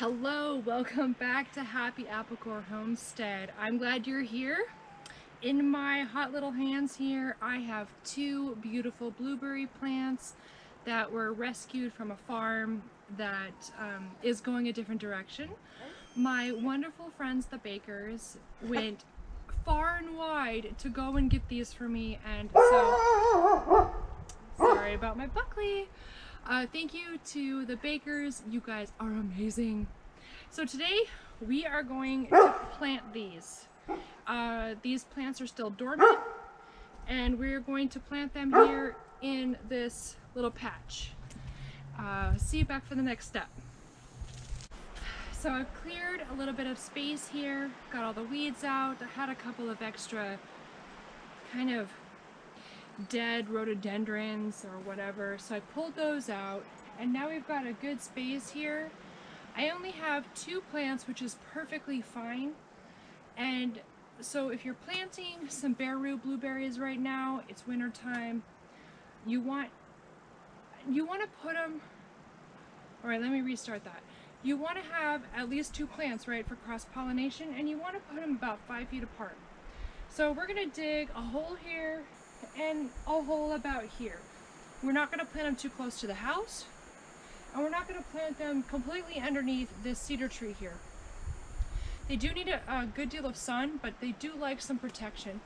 Hello, welcome back to Happy Apple Core Homestead. I'm glad you're here. In my hot little hands here, I have two beautiful blueberry plants that were rescued from a farm that is going a different direction. My wonderful friends, the bakers, went far and wide to go and get these for me, and so sorry about my buckley. Thank you to the bakers. You guys are amazing. So today we are going to plant these. These plants are still dormant, and we're going to plant them here in this little patch. See you back for the next step. So I've cleared a little bit of space here, got all the weeds out. I had a couple of extra kind of dead rhododendrons or whatever, so I pulled those out, and now we've got a good space here. I only have two plants, which is perfectly fine. And so if you're planting some bare root blueberries right now, it's winter time, you want to put them, all right, let me restart that. You want to have at least two plants, right, for cross-pollination, and you want to put them about 5 feet apart. So we're going to dig a hole here and a hole about here. We're not going to plant them too close to the house, and we're not going to plant them completely underneath this cedar tree here. They do need a good deal of sun, but they do like some protection.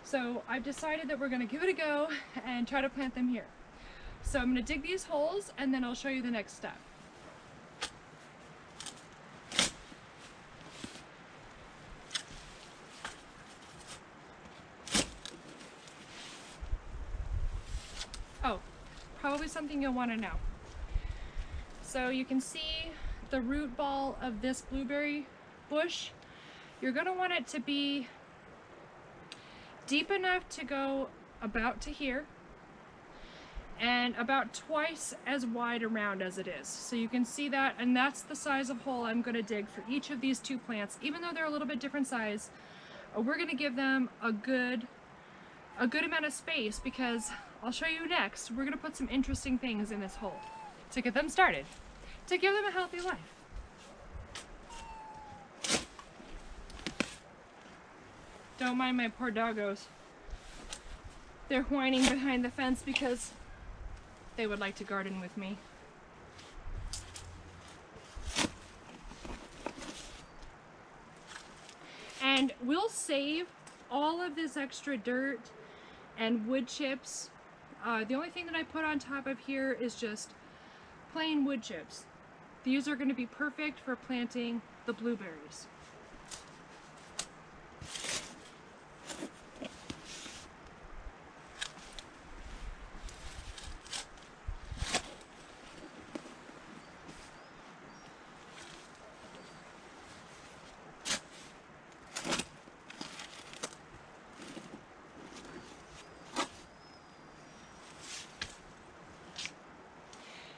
So I've decided that we're going to give it a go and try to plant them here. So I'm going to dig these holes, and then I'll show you the next step. Oh, probably something you'll want to know. So you can see the root ball of this blueberry bush. You're going to want it to be deep enough to go about to here and about twice as wide around as it is. So you can see that, and that's the size of hole I'm going to dig for each of these two plants. Even though they're a little bit different size, we're going to give them a good amount of space, because I'll show you next, we're going to put some interesting things in this hole to get them started, to give them a healthy life. Don't mind my poor doggos. They're whining behind the fence because they would like to garden with me. And we'll save all of this extra dirt and wood chips. The only thing that I put on top of here is just plain wood chips. These are going to be perfect for planting the blueberries.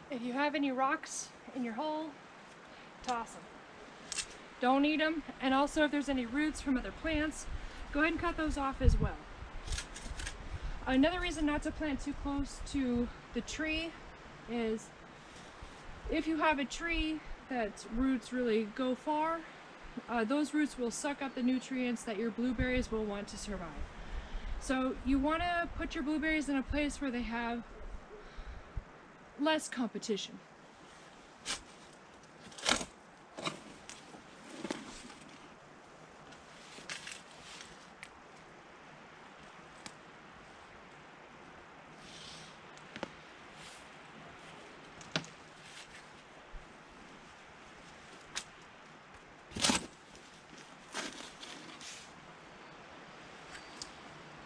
If you have any rocks in your hole, toss them. Don't eat them. And also, if there's any roots from other plants, go ahead and cut those off as well. Another reason not to plant too close to the tree is if you have a tree that roots really go far, those roots will suck up the nutrients that your blueberries will want to survive. So you want to put your blueberries in a place where they have less competition.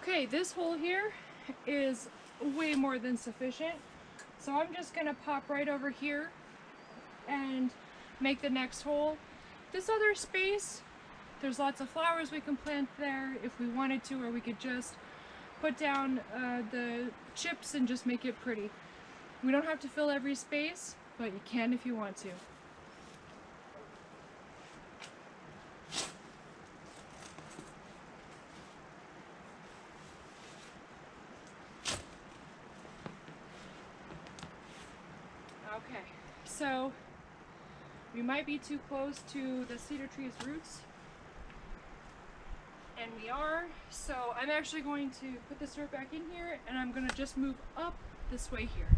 Okay, this hole here is way more than sufficient. So I'm just going to pop right over here and make the next hole. This other space, there's lots of flowers we can plant there if we wanted to, or we could just put down the chips and just make it pretty. We don't have to fill every space, but you can if you want to. Okay, so We might be too close to the cedar tree's roots, and we are. So I'm actually going to put this dirt back in here, and I'm going to just move up this way here.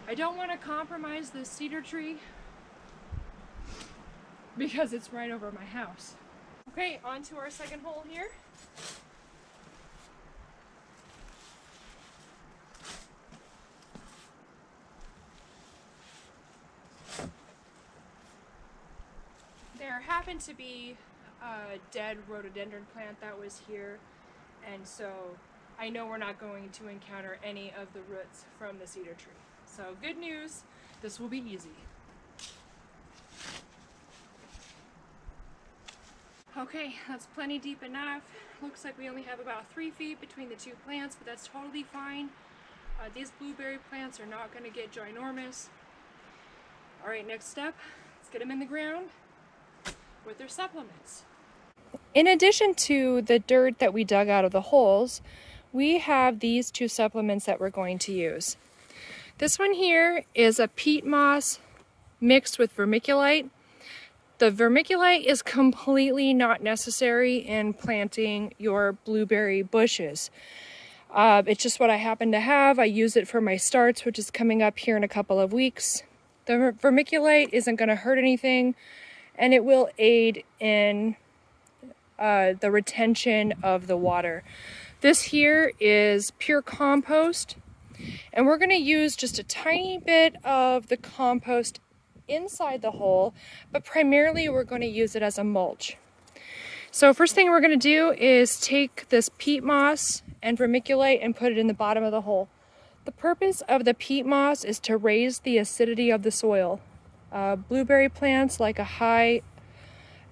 I don't want to compromise this cedar tree because it's right over my house. Okay, on to our second hole here. There happened to be a dead rhododendron plant that was here, and so I know we're not going to encounter any of the roots from the cedar tree. So good news, this will be easy. Okay, that's plenty deep enough. Looks like we only have about 3 feet between the two plants, but that's totally fine. These blueberry plants are not going to get ginormous. All right, next step, let's get them in the ground with their supplements. In addition to the dirt that we dug out of the holes, we have these 2 supplements that we're going to use. This one here is a peat moss mixed with vermiculite. The vermiculite is completely not necessary in planting your blueberry bushes. It's just what I happen to have. I use it for my starts, which is coming up here in a couple of weeks. The vermiculite isn't going to hurt anything, and it will aid in the retention of the water. This here is pure compost, and we're going to use just a tiny bit of the compost inside the hole, but primarily we're going to use it as a mulch. So first thing we're going to do is take this peat moss and vermiculite and put it in the bottom of the hole. The purpose of the peat moss is to raise the acidity of the soil. Blueberry plants like a high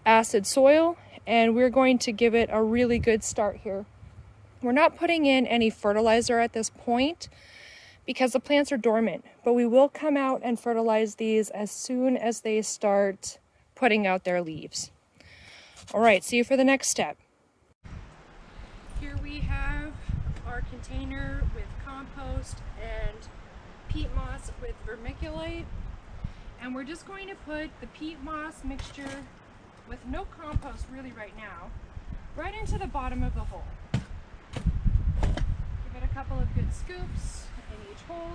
acid soil, and we're going to give it a really good start here. We're not putting in any fertilizer at this point because the plants are dormant, but we will come out and fertilize these as soon as they start putting out their leaves. All right, see you for the next step. Here we have our container with compost and peat moss with vermiculite, and we're just going to put the peat moss mixture with no compost really right now right into the bottom of the hole. Give it a couple of good scoops in each hole.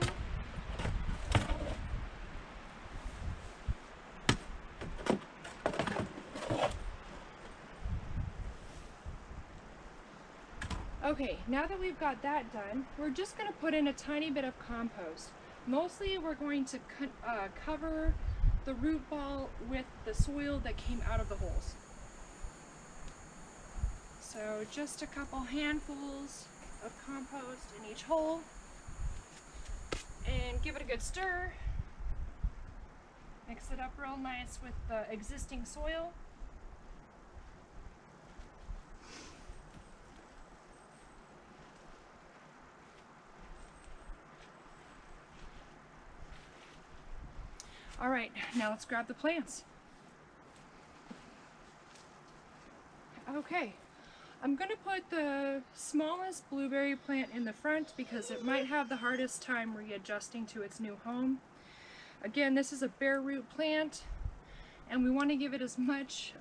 Okay, now that we've got that done, we're just going to put in a tiny bit of compost. Mostly we're going to cover the root ball with the soil that came out of the holes. So just a couple handfuls of compost in each hole, and give it a good stir. Mix it up real nice with the existing soil. All right, now let's grab the plants. Okay, I'm gonna put the smallest blueberry plant in the front because it might have the hardest time readjusting to its new home. Again, this is a bare root plant, and we want to give it as much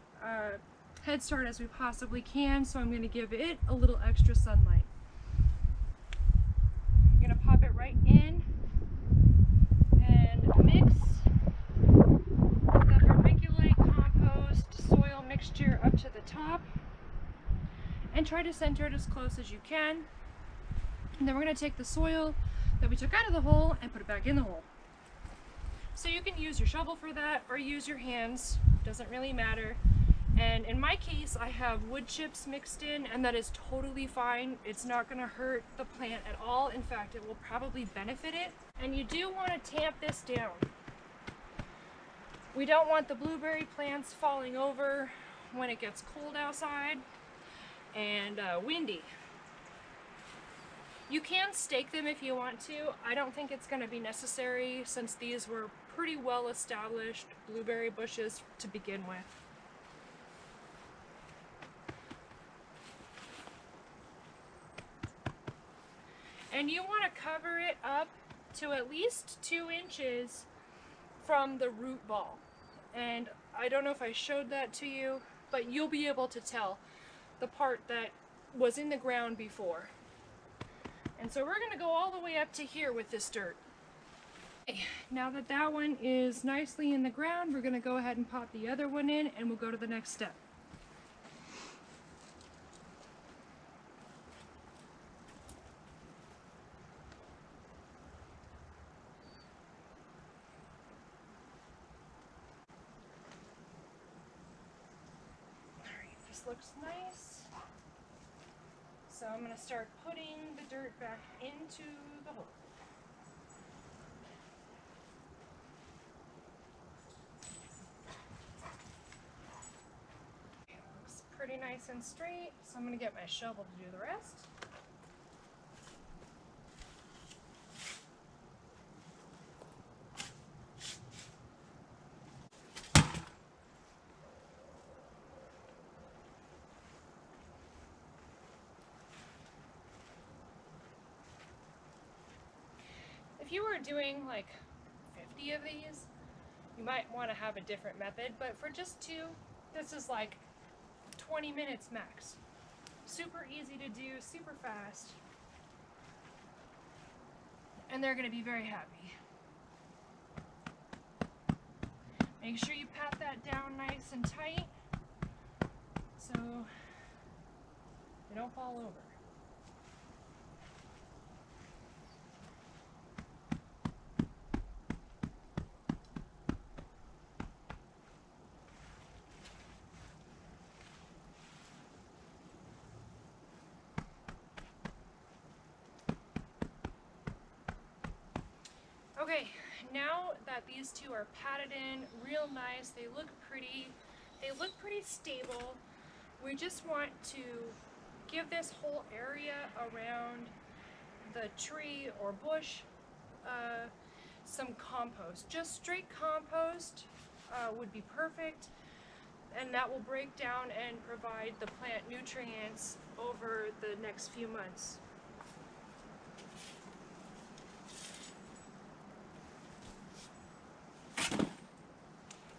head start as we possibly can, so I'm going to give it a little extra sunlight. I'm going to pop it right in and mix the vermiculite compost soil mixture up to the top, and try to center it as close as you can. And then we're going to take the soil that we took out of the hole and put it back in the hole. So you can use your shovel for that or use your hands, doesn't really matter. And in my case, I have wood chips mixed in, and that is totally fine. It's not going to hurt the plant at all. In fact, it will probably benefit it. And you do want to tamp this down. We don't want the blueberry plants falling over when it gets cold outside and windy. You can stake them if you want to. I don't think it's going to be necessary since these were pretty well established blueberry bushes to begin with. And you want to cover it up to at least 2 inches from the root ball. And I don't know if I showed that to you, but you'll be able to tell the part that was in the ground before. And so we're gonna go all the way up to here with this dirt. Okay, now that that one is nicely in the ground, we're gonna go ahead and pop the other one in and we'll go to the next step. Looks nice. So I'm going to start putting the dirt back into the hole. Okay, looks pretty nice and straight, so I'm going to get my shovel to do the rest. If you were doing like 50 of these, you might want to have a different method, but for just 2, this is like 20 minutes max. Super easy to do, super fast, and they're going to be very happy. Make sure you pat that down nice and tight so they don't fall over. Okay, now that these 2 are patted in real nice, they look pretty stable. We just want to give this whole area around the tree or bush some compost. Just straight compost would be perfect, and that will break down and provide the plant nutrients over the next few months.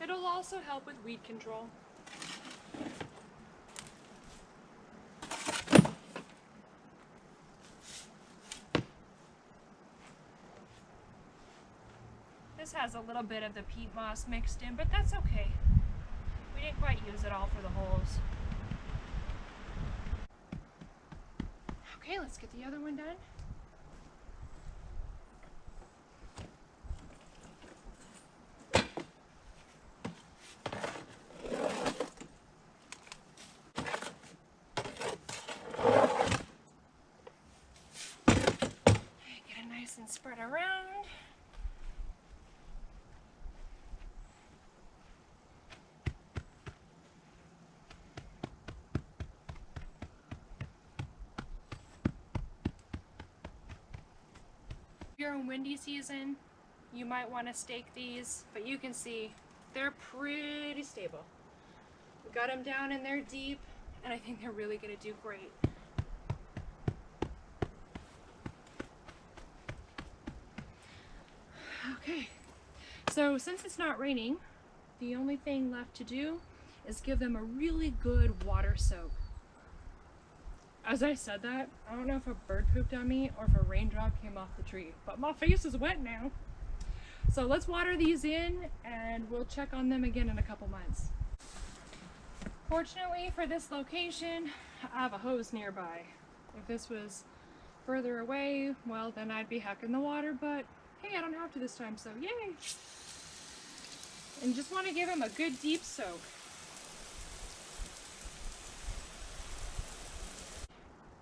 It'll also help with weed control. This has a little bit of the peat moss mixed in, but that's okay. We didn't quite use it all for the holes. Okay, let's get the other one done. And spread around. If you're in windy season, you might want to stake these, but you can see they're pretty stable. We got them down in there deep, and I think they're really going to do great. Okay, so since it's not raining, the only thing left to do is give them a really good water soak. As I said that, I don't know if a bird pooped on me or if a raindrop came off the tree, but my face is wet now. So let's water these in and we'll check on them again in a couple months. Fortunately for this location, I have a hose nearby. If this was further away, well then I'd be hacking the water, but hey, I don't have to this time, so yay! And just want to give them a good deep soak.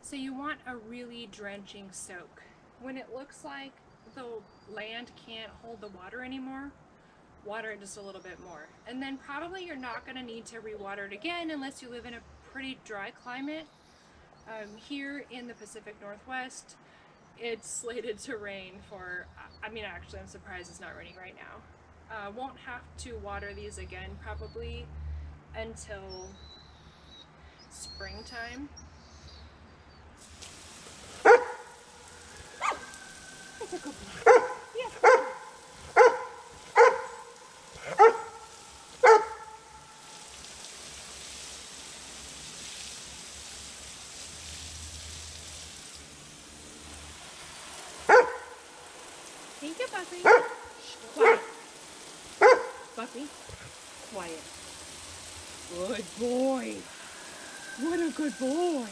So you want a really drenching soak. When it looks like the land can't hold the water anymore, water it just a little bit more. And then probably you're not going to need to re-water it again unless you live in a pretty dry climate. Here in the Pacific Northwest, it's slated to rain for, actually I'm surprised it's not raining right now. Won't have to water these again probably until springtime. It's a good boy. Yeah. Thank you, Buckley. Shh, quiet. Buckley, quiet. Good boy. What a good boy.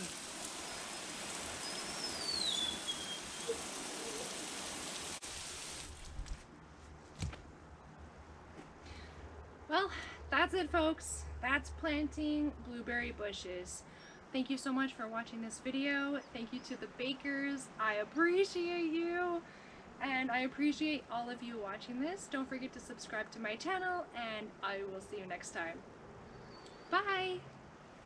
Well, that's it, folks. That's planting blueberry bushes. Thank you so much for watching this video. Thank you to the bakers. I appreciate you. And I appreciate all of you watching this. Don't forget to subscribe to my channel, and I will see you next time. Bye!